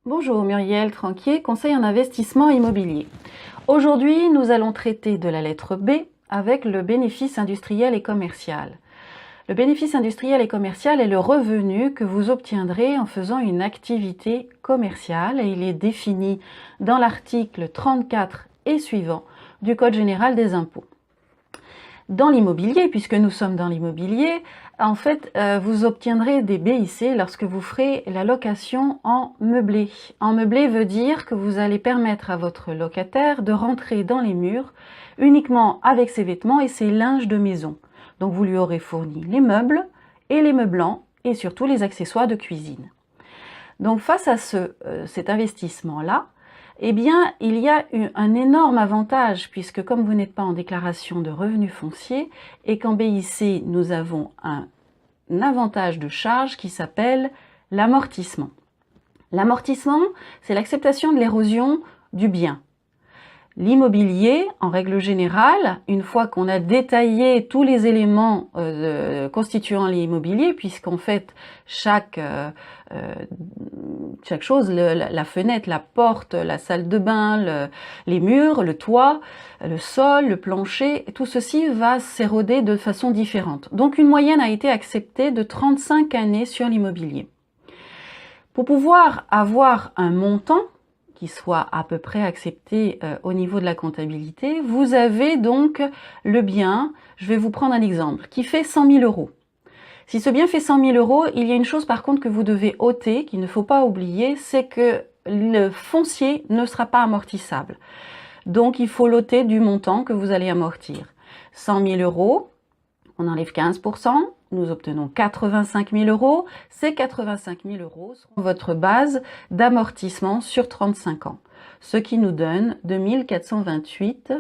Bonjour, Muriel Tranquier, conseil en investissement immobilier. Aujourd'hui, nous allons traiter de la lettre B avec le bénéfice industriel et commercial. Le bénéfice industriel et commercial est le revenu que vous obtiendrez en faisant une activité commerciale et il est défini dans l'article 34 et suivant du Code général des impôts. Dans l'immobilier, puisque nous sommes dans l'immobilier, en fait, vous obtiendrez des BIC lorsque vous ferez la location en meublé. En meublé veut dire que vous allez permettre à votre locataire de rentrer dans les murs uniquement avec ses vêtements et ses linges de maison. Donc vous lui aurez fourni les meubles et les meublants et surtout les accessoires de cuisine. Donc face à cet investissement-là, eh bien, il y a un énorme avantage puisque comme vous n'êtes pas en déclaration de revenus fonciers et qu'en BIC, nous avons un avantage de charge qui s'appelle l'amortissement. L'amortissement, c'est l'acceptation de l'érosion du bien. L'immobilier, en règle générale, une fois qu'on a détaillé tous les éléments constituant l'immobilier, puisqu'en fait, chaque chose, la fenêtre, la porte, la salle de bain, les murs, le toit, le sol, le plancher, tout ceci va s'éroder de façon différente. Donc une moyenne a été acceptée de 35 années sur l'immobilier. Pour pouvoir avoir un montant qui soit à peu près accepté au niveau de la comptabilité, vous avez donc le bien, je vais vous prendre un exemple, qui fait 100 000 euros. Si ce bien fait 100 000 euros, il y a une chose par contre que vous devez ôter, qu'il ne faut pas oublier, c'est que le foncier ne sera pas amortissable. Donc il faut l'ôter du montant que vous allez amortir. 100 000 euros, on enlève 15%, nous obtenons 85 000 euros. Ces 85 000 euros seront votre base d'amortissement sur 35 ans, ce qui nous donne 2 428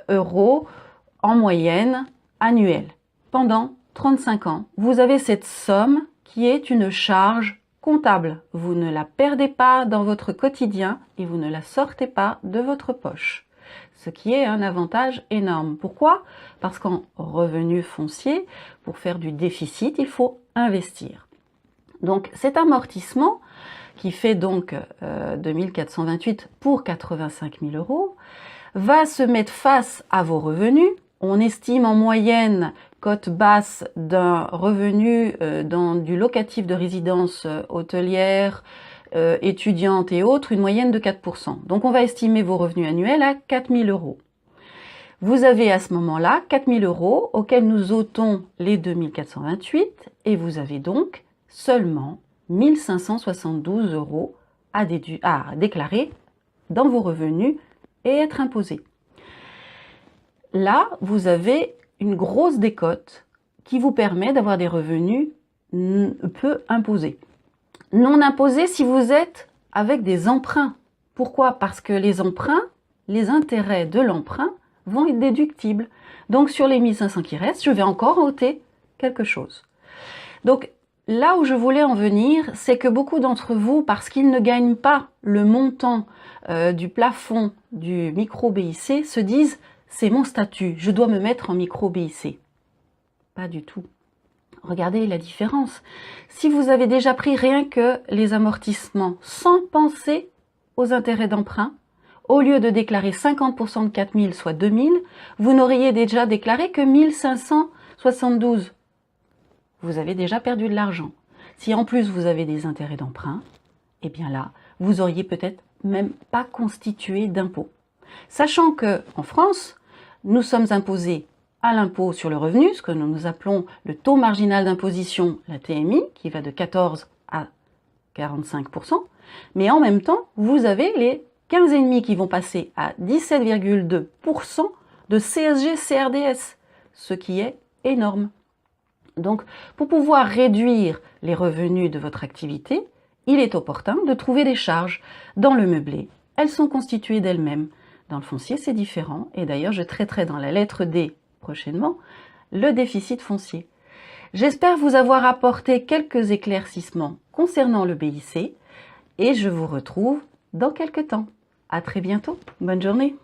euros en moyenne annuelle. Pendant 35 ans, vous avez cette somme qui est une charge comptable. Vous ne la perdez pas dans votre quotidien et vous ne la sortez pas de votre poche. Ce qui est un avantage énorme. Pourquoi? Parce qu'en revenu foncier, pour faire du déficit, il faut investir. Donc cet amortissement, qui fait donc 2 428 pour 85 000 euros, va se mettre face à vos revenus. On estime en moyenne, cote basse d'un revenu dans du locatif de résidence hôtelière, étudiantes et autres, une moyenne de 4%. Donc on va estimer vos revenus annuels à 4 000 euros. Vous avez à ce moment-là 4 000 euros auxquels nous ôtons les 2 428 et vous avez donc seulement 1 572 euros à déclarer dans vos revenus et être imposés. Là, vous avez une grosse décote qui vous permet d'avoir des revenus peu imposés. Non imposé si vous êtes avec des emprunts. Pourquoi? Parce que les emprunts, les intérêts de l'emprunt vont être déductibles. Donc sur les 1500 qui restent, je vais encore ôter quelque chose. Donc là où je voulais en venir, c'est que beaucoup d'entre vous, parce qu'ils ne gagnent pas le montant du plafond du micro BIC, se disent « c'est mon statut, je dois me mettre en micro BIC ». Pas du tout. Regardez la différence. Si vous avez déjà pris rien que les amortissements sans penser aux intérêts d'emprunt, au lieu de déclarer 50% de 4 000, soit 2 000, vous n'auriez déjà déclaré que 1 572. Vous avez déjà perdu de l'argent. Si en plus vous avez des intérêts d'emprunt, eh bien là, vous auriez peut-être même pas constitué d'impôt. Sachant que en France, nous sommes imposés à l'impôt sur le revenu, ce que nous appelons le taux marginal d'imposition, la TMI, qui va de 14 à 45%, mais en même temps, vous avez les 15,5 qui vont passer à 17,2% de CSG-CRDS, ce qui est énorme. Donc, pour pouvoir réduire les revenus de votre activité, il est opportun de trouver des charges dans le meublé. Elles sont constituées d'elles-mêmes. Dans le foncier, c'est différent, et d'ailleurs, je traiterai dans la lettre D prochainement, le déficit foncier. J'espère vous avoir apporté quelques éclaircissements concernant le BIC et je vous retrouve dans quelques temps. À très bientôt. Bonne journée.